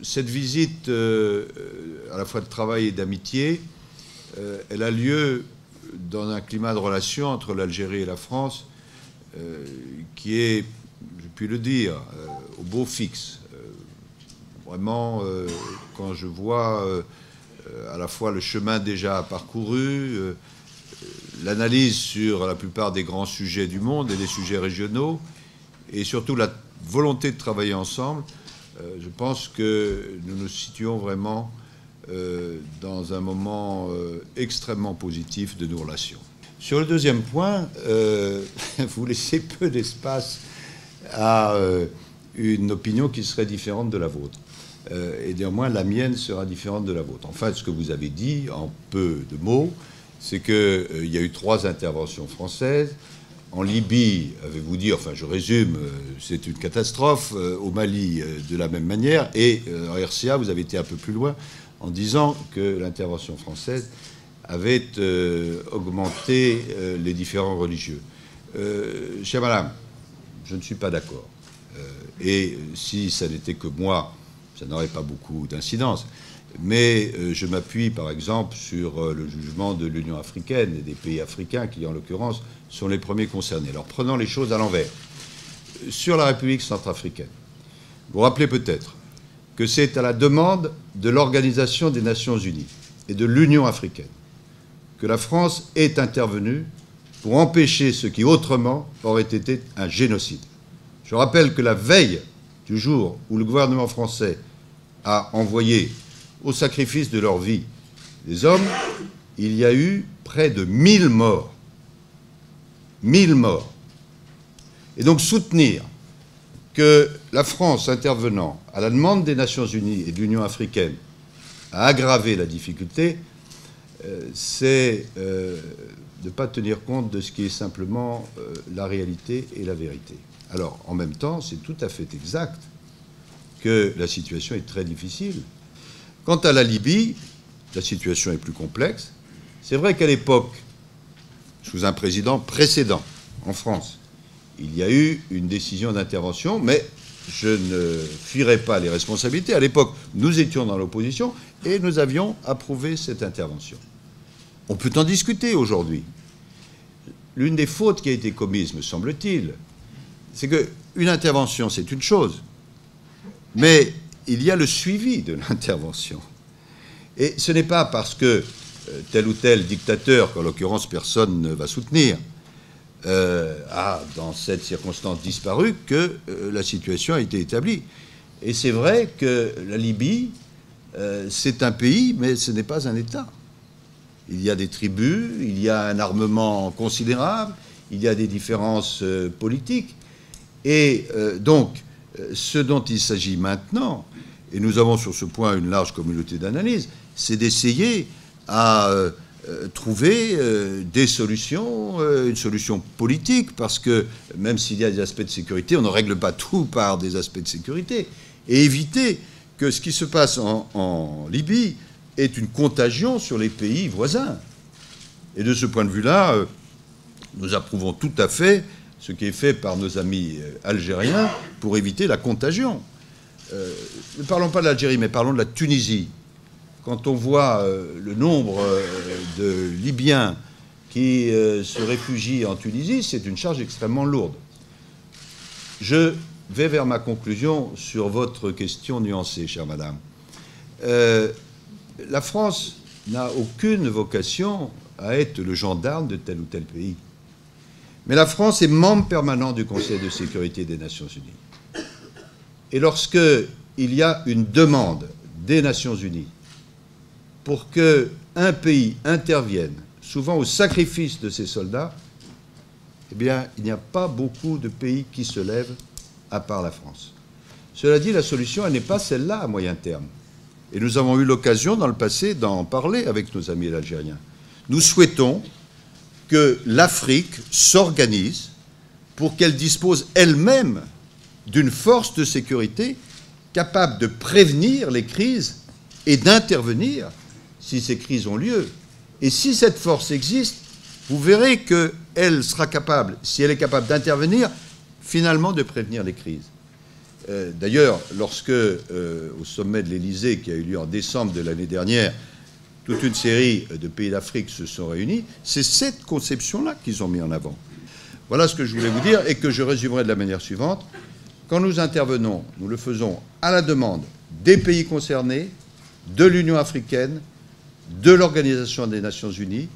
cette visite, à la fois de travail et d'amitié, elle a lieu dans un climat de relation entre l'Algérie et la France qui est, je puis le dire, au beau fixe. Vraiment, quand je vois à la fois le chemin déjà parcouru, l'analyse sur la plupart des grands sujets du monde et des sujets régionaux, et surtout la volonté de travailler ensemble, je pense que nous nous situons vraiment dans un moment extrêmement positif de nos relations. Sur le deuxième point, vous laissez peu d'espace à une opinion qui serait différente de la vôtre. Et néanmoins, la mienne sera différente de la vôtre. Enfin, ce que vous avez dit, en peu de mots, c'est qu'il y a eu 3 interventions françaises. En Libye, avez-vous dit, enfin je résume, c'est une catastrophe. Au Mali, de la même manière. Et en RCA, vous avez été un peu plus loin en disant que l'intervention française avait augmenté les différends religieux. Chère madame, je ne suis pas d'accord. Et si ça n'était que moi, ça n'aurait pas beaucoup d'incidence. Mais je m'appuie, par exemple, sur le jugement de l'Union africaine et des pays africains qui, en l'occurrence, sont les premiers concernés. Alors, prenons les choses à l'envers. Sur la République centrafricaine, vous vous rappelez peut-être que c'est à la demande de l'Organisation des Nations Unies et de l'Union africaine que la France est intervenue pour empêcher ce qui autrement aurait été un génocide. Je rappelle que la veille du jour où le gouvernement français a envoyé au sacrifice de leur vie des hommes, il y a eu près de 1000 morts. 1000 morts. Et donc soutenir que la France, intervenant à la demande des Nations Unies et de l'Union africaine, a aggravé la difficulté, c'est de ne pas tenir compte de ce qui est simplement la réalité et la vérité. Alors, en même temps, c'est tout à fait exact que la situation est très difficile. Quant à la Libye, la situation est plus complexe. C'est vrai qu'à l'époque, sous un président précédent en France, il y a eu une décision d'intervention, mais je ne fuirai pas les responsabilités. À l'époque, nous étions dans l'opposition et nous avions approuvé cette intervention. On peut en discuter aujourd'hui. L'une des fautes qui a été commise, me semble-t-il, c'est qu'une intervention, c'est une chose, mais il y a le suivi de l'intervention. Et ce n'est pas parce que tel ou tel dictateur, qu'en l'occurrence personne ne va soutenir, a, dans cette circonstance, disparu, que la situation a été établie. Et c'est vrai que la Libye, c'est un pays, mais ce n'est pas un État. Il y a des tribus, il y a un armement considérable, il y a des différences politiques. Et donc, ce dont il s'agit maintenant, et nous avons sur ce point une large communauté d'analyse, c'est d'essayer à trouver des solutions, une solution politique, parce que même s'il y a des aspects de sécurité, on ne règle pas tout par des aspects de sécurité, et éviter que ce qui se passe en Libye est une contagion sur les pays voisins. Et de ce point de vue-là, nous approuvons tout à fait ce qui est fait par nos amis algériens pour éviter la contagion. Ne parlons pas de l'Algérie, mais parlons de la Tunisie. Quand on voit le nombre de Libyens qui se réfugient en Tunisie, c'est une charge extrêmement lourde. Je vais vers ma conclusion sur votre question nuancée, chère madame. La France n'a aucune vocation à être le gendarme de tel ou tel pays. Mais la France est membre permanent du Conseil de sécurité des Nations Unies. Et lorsqu'il y a une demande des Nations Unies pour qu'un pays intervienne, souvent au sacrifice de ses soldats, eh bien, il n'y a pas beaucoup de pays qui se lèvent à part la France. Cela dit, la solution, elle n'est pas celle-là à moyen terme. Et nous avons eu l'occasion dans le passé d'en parler avec nos amis algériens. Nous souhaitons que l'Afrique s'organise pour qu'elle dispose elle-même d'une force de sécurité capable de prévenir les crises et d'intervenir si ces crises ont lieu. Et si cette force existe, vous verrez qu'elle sera capable, si elle est capable d'intervenir, finalement de prévenir les crises. D'ailleurs, lorsque, au sommet de l'Élysée, qui a eu lieu en décembre de l'année dernière, toute une série de pays d'Afrique se sont réunis, c'est cette conception-là qu'ils ont mis en avant. Voilà ce que je voulais vous dire et que je résumerai de la manière suivante. Quand nous intervenons, nous le faisons à la demande des pays concernés, de l'Union africaine, de l'Organisation des Nations Unies,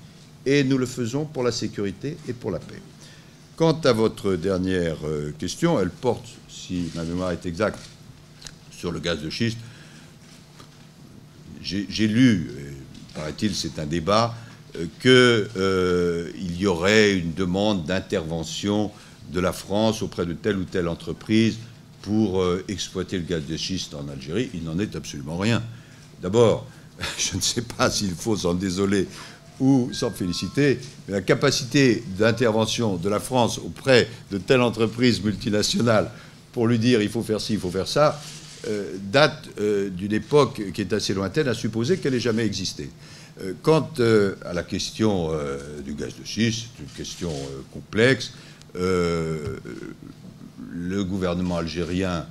et nous le faisons pour la sécurité et pour la paix. Quant à votre dernière question, elle porte, si ma mémoire est exacte, sur le gaz de schiste. J'ai lu, paraît-il, c'est un débat, qu'il y aurait une demande d'intervention de la France auprès de telle ou telle entreprise pour exploiter le gaz de schiste en Algérie. Il n'en est absolument rien. D'abord, je ne sais pas s'il faut s'en désoler ou s'en féliciter, mais la capacité d'intervention de la France auprès de telle entreprise multinationale pour lui dire il faut faire ci, il faut faire ça, date d'une époque qui est assez lointaine, à supposer qu'elle n'ait jamais existé. Quant à la question du gaz de schiste, c'est une question complexe. Le gouvernement algérien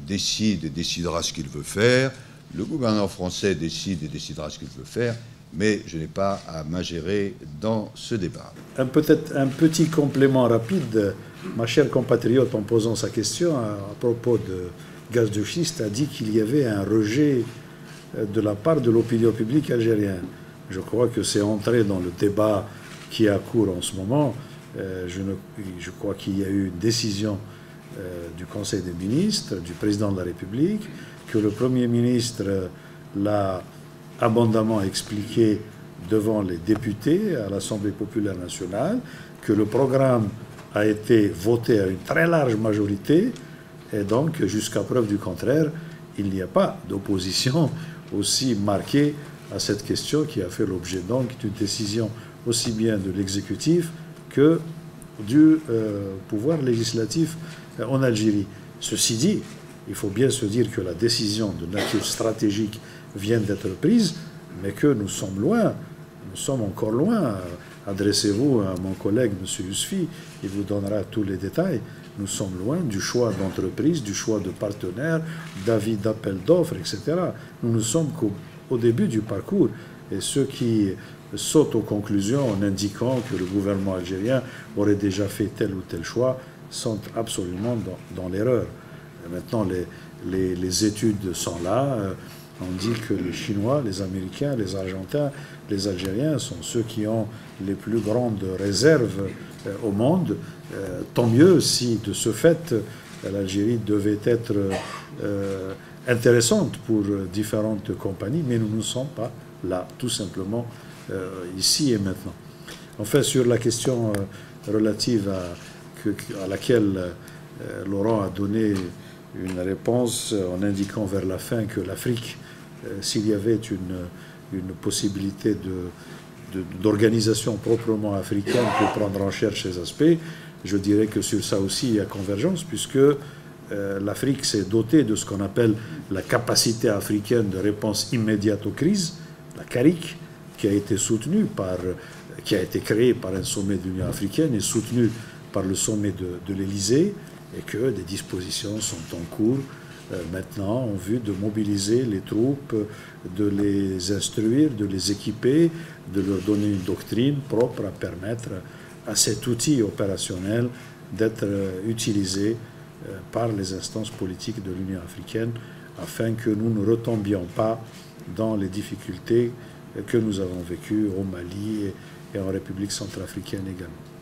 décide et décidera ce qu'il veut faire. Le gouvernement français décide et décidera ce qu'il veut faire. Mais je n'ai pas à m'ingérer dans ce débat. Peut-être un petit complément rapide. Ma chère compatriote, en posant sa question à propos de gaz de schiste, a dit qu'il y avait un rejet de la part de l'opinion publique algérienne. Je crois que c'est entré dans le débat qui a cours en ce moment. Je crois qu'il y a eu une décision du Conseil des ministres, du président de la République, que le Premier ministre l'a abondamment expliqué devant les députés à l'Assemblée populaire nationale, que le programme a été voté à une très large majorité, et donc, jusqu'à preuve du contraire, il n'y a pas d'opposition aussi marquée à cette question qui a fait l'objet donc d'une décision aussi bien de l'exécutif que du pouvoir législatif en Algérie. Ceci dit, il faut bien se dire que la décision de nature stratégique vient d'être prise, mais que nous sommes loin, nous sommes encore loin. Adressez-vous à mon collègue, M. Yousfi, il vous donnera tous les détails. Nous sommes loin du choix d'entreprise, du choix de partenaires, d'avis d'appel d'offres, etc. Nous ne sommes qu'au début du parcours. Et ceux qui sautent aux conclusions en indiquant que le gouvernement algérien aurait déjà fait tel ou tel choix sont absolument dans l'erreur. Maintenant, les études sont là. On dit que les Chinois, les Américains, les Argentins, les Algériens sont ceux qui ont les plus grandes réserves au monde. Tant mieux si, de ce fait, l'Algérie devait être intéressante pour différentes compagnies, mais nous ne sommes pas là, tout simplement, ici et maintenant. Enfin, sur la question relative à laquelle Laurent a donné une réponse en indiquant vers la fin que l'Afrique, s'il y avait une possibilité d'organisation proprement africaine pour prendre en charge ces aspects, je dirais que sur ça aussi il y a convergence, puisque l'Afrique s'est dotée de ce qu'on appelle la capacité africaine de réponse immédiate aux crises, la CARIC, qui a été créée par un sommet de l'Union africaine et soutenue par le sommet de l'Élysée, et que des dispositions sont en cours maintenant en vue de mobiliser les troupes, de les instruire, de les équiper, de leur donner une doctrine propre à permettre à cet outil opérationnel d'être utilisé par les instances politiques de l'Union africaine afin que nous ne retombions pas dans les difficultés que nous avons vécues au Mali et en République centrafricaine également.